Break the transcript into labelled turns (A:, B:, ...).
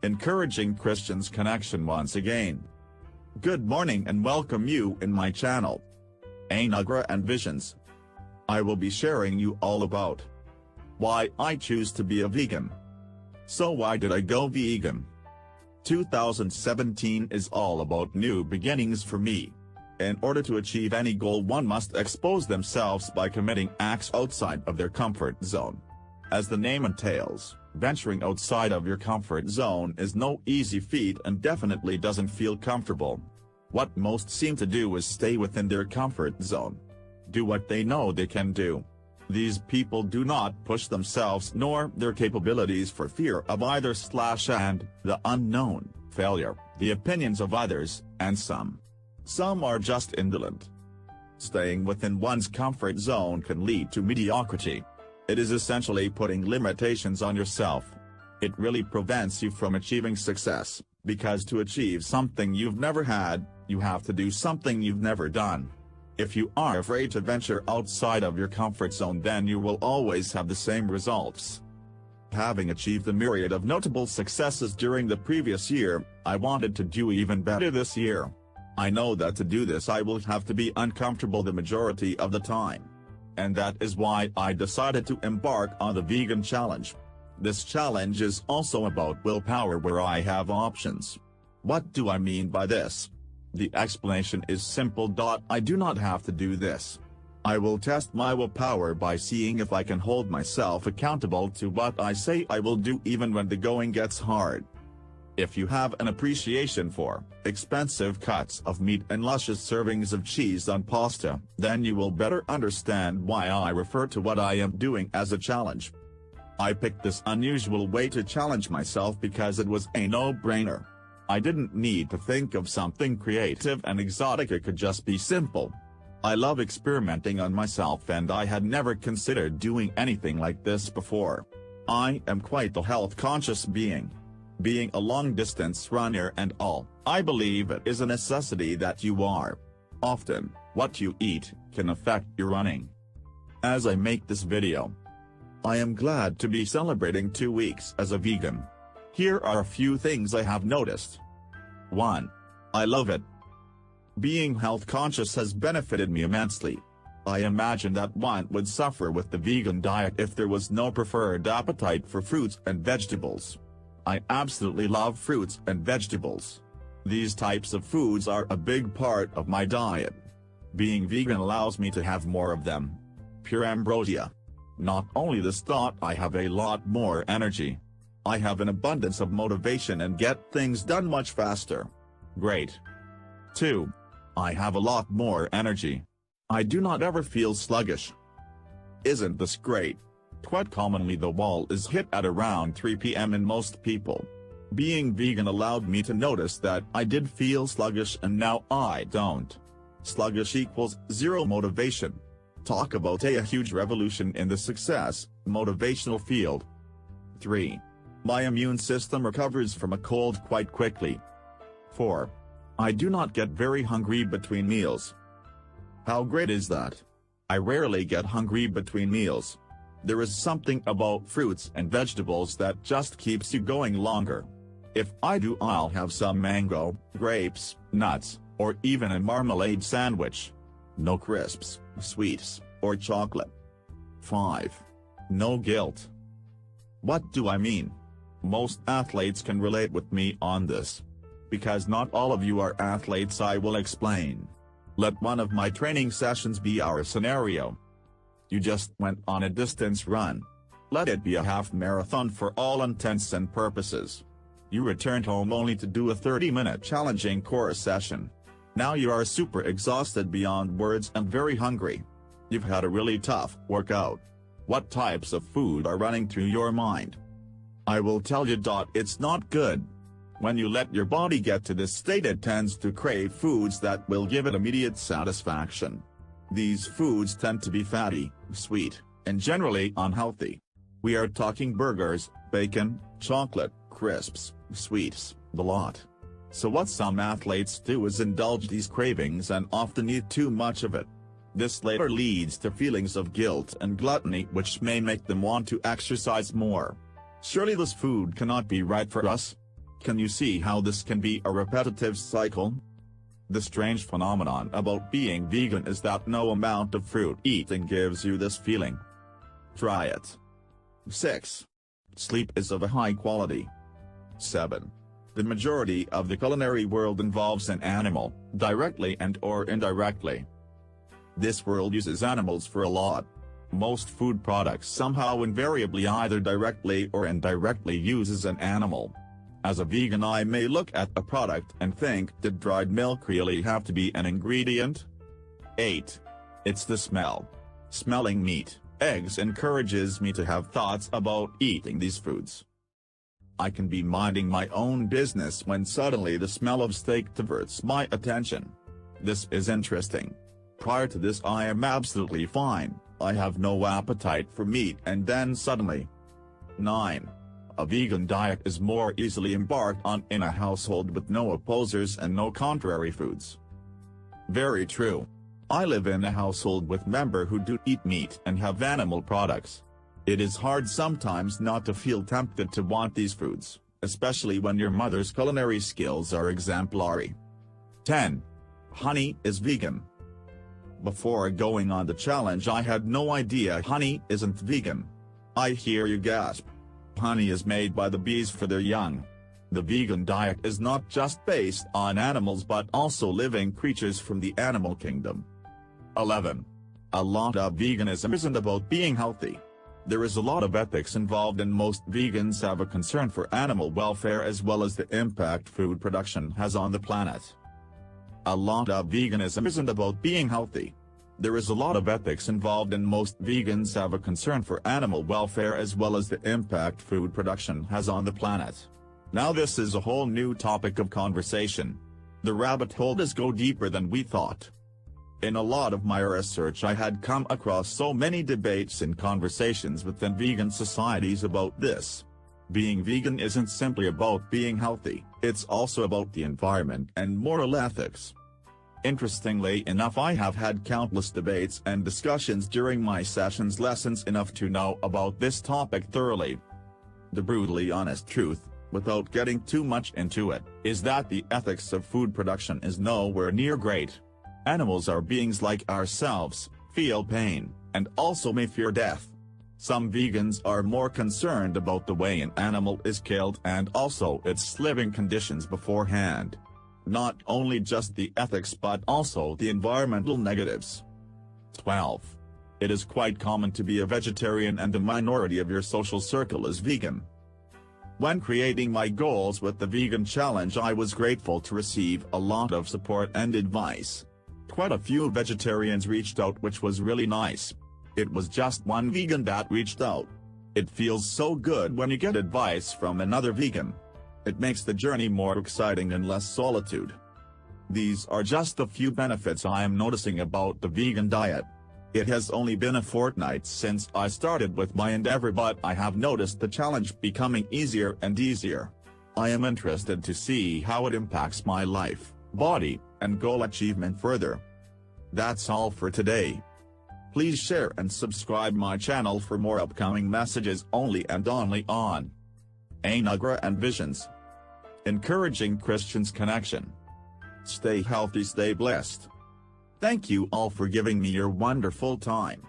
A: encouraging Christians connection once again. Good morning and welcome you in my channel, Anugrah and Visions. I will be sharing you all about why I choose to be a vegan. So why did I go vegan? 2017 is all about new beginnings for me. In order to achieve any goal, one must expose themselves by committing acts outside of their comfort zone. As the name entails, venturing outside of your comfort zone is no easy feat and definitely doesn't feel comfortable. What most seem to do is stay within their comfort zone. Do what they know they can do. These people do not push themselves nor their capabilities for fear of either and the unknown, failure, the opinions of others, and some are just indolent. Staying within one's comfort zone can lead to mediocrity. It is essentially putting limitations on yourself. It really prevents you from achieving success, because to achieve something you've never had, you have to do something you've never done. If you are afraid to venture outside of your comfort zone, then you will always have the same results. Having achieved a myriad of notable successes during the previous year, I wanted to do even better this year. I know that to do this I will have to be uncomfortable the majority of the time. And that is why I decided to embark on the vegan challenge. This challenge is also about willpower, where I have options. What do I mean by this? The explanation is simple. I do not have to do this. I will test my willpower by seeing if I can hold myself accountable to what I say I will do even when the going gets hard. If you have an appreciation for expensive cuts of meat and luscious servings of cheese on pasta, then you will better understand why I refer to what I am doing as a challenge. I picked this unusual way to challenge myself because it was a no-brainer. I didn't need to think of something creative and exotic, it could just be simple. I love experimenting on myself and I had never considered doing anything like this before. I am quite the health-conscious being. Being a long-distance runner and all, I believe it is a necessity that you are. Often, what you eat can affect your running. As I make this video, I am glad to be celebrating 2 weeks as a vegan. Here are a few things I have noticed. 1. I love it. Being health-conscious has benefited me immensely. I imagine that one would suffer with the vegan diet if there was no preferred appetite for fruits and vegetables. I absolutely love fruits and vegetables. These types of foods are a big part of my diet. Being vegan allows me to have more of them. Pure ambrosia. Not only this, I have a lot more energy. I have an abundance of motivation and get things done much faster. Great. 2. I have a lot more energy. I do not ever feel sluggish. Isn't this great? Quite commonly the wall is hit at around 3 p.m. in most people. Being vegan allowed me to notice that I did feel sluggish and now I don't. Sluggish equals zero motivation. Talk about a huge revolution in the success, motivational field. 3. My immune system recovers from a cold quite quickly. 4. I do not get very hungry between meals. How great is that? I rarely get hungry between meals. There is something about fruits and vegetables that just keeps you going longer. If I do, I'll have some mango, grapes, nuts, or even a marmalade sandwich. No crisps, sweets, or chocolate. 5. No guilt. What do I mean? Most athletes can relate with me on this. Because not all of you are athletes, I will explain. Let one of my training sessions be our scenario. You just went on a distance run. Let it be a half marathon for all intents and purposes. You returned home only to do a 30-minute challenging core session. Now you are super exhausted beyond words and very hungry. You've had a really tough workout. What types of food are running through your mind? I will tell you. It's not good. When you let your body get to this state, it tends to crave foods that will give it immediate satisfaction. These foods tend to be fatty, sweet, and generally unhealthy. We are talking burgers, bacon, chocolate, crisps, sweets, the lot. So what some athletes do is indulge these cravings and often eat too much of it. This later leads to feelings of guilt and gluttony, which may make them want to exercise more. Surely this food cannot be right for us. Can you see how this can be a repetitive cycle? The strange phenomenon about being vegan is that no amount of fruit eating gives you this feeling. Try it. 6. Sleep is of a high quality. 7. The majority of the culinary world involves an animal, directly and/or indirectly. This world uses animals for a lot. Most food products somehow invariably either directly or indirectly uses an animal. As a vegan, I may look at a product and think, did dried milk really have to be an ingredient? 8. It's the smell. Smelling meat, eggs encourages me to have thoughts about eating these foods. I can be minding my own business when suddenly the smell of steak diverts my attention. This is interesting. Prior to this I am absolutely fine, I have no appetite for meat, and then suddenly. 9. A vegan diet is more easily embarked on in a household with no opposers and no contrary foods. Very true. I live in a household with members who do eat meat and have animal products. It is hard sometimes not to feel tempted to want these foods, especially when your mother's culinary skills are exemplary. 10. Honey is vegan. Before going on the challenge I had no idea honey isn't vegan. I hear you gasp. Honey is made by the bees for their young. The vegan diet is not just based on animals but also living creatures from the animal kingdom. 11. A lot of veganism isn't about being healthy. There is a lot of ethics involved, and most vegans have a concern for animal welfare as well as the impact food production has on the planet. A lot of veganism isn't about being healthy. There is a lot of ethics involved, and most vegans have a concern for animal welfare as well as the impact food production has on the planet. Now this is a whole new topic of conversation. The rabbit hole does go deeper than we thought. In a lot of my research I had come across so many debates and conversations within vegan societies about this. Being vegan isn't simply about being healthy, it's also about the environment and moral ethics. Interestingly enough, I have had countless debates and discussions during my sessions, lessons enough to know about this topic thoroughly. The brutally honest truth, without getting too much into it, is that the ethics of food production is nowhere near great. Animals are beings like ourselves, feel pain, and also may fear death. Some vegans are more concerned about the way an animal is killed and also its living conditions beforehand. Not only just the ethics but also the environmental negatives. 12. It is quite common to be a vegetarian and the minority of your social circle is vegan. When creating my goals with the vegan challenge I was grateful to receive a lot of support and advice. Quite a few vegetarians reached out, which was really nice. It was just one vegan that reached out. It feels so good when you get advice from another vegan. It makes the journey more exciting and less solitude. These are just a few benefits I am noticing about the vegan diet. It has only been a fortnight since I started with my endeavor, but I have noticed the challenge becoming easier and easier. I am interested to see how it impacts my life, body, and goal achievement further. That's all for today. Please share and subscribe my channel for more upcoming messages only and only on Anugrah and Visions. Encouraging Christians connection. Stay healthy, stay blessed. Thank you all for giving me your wonderful time.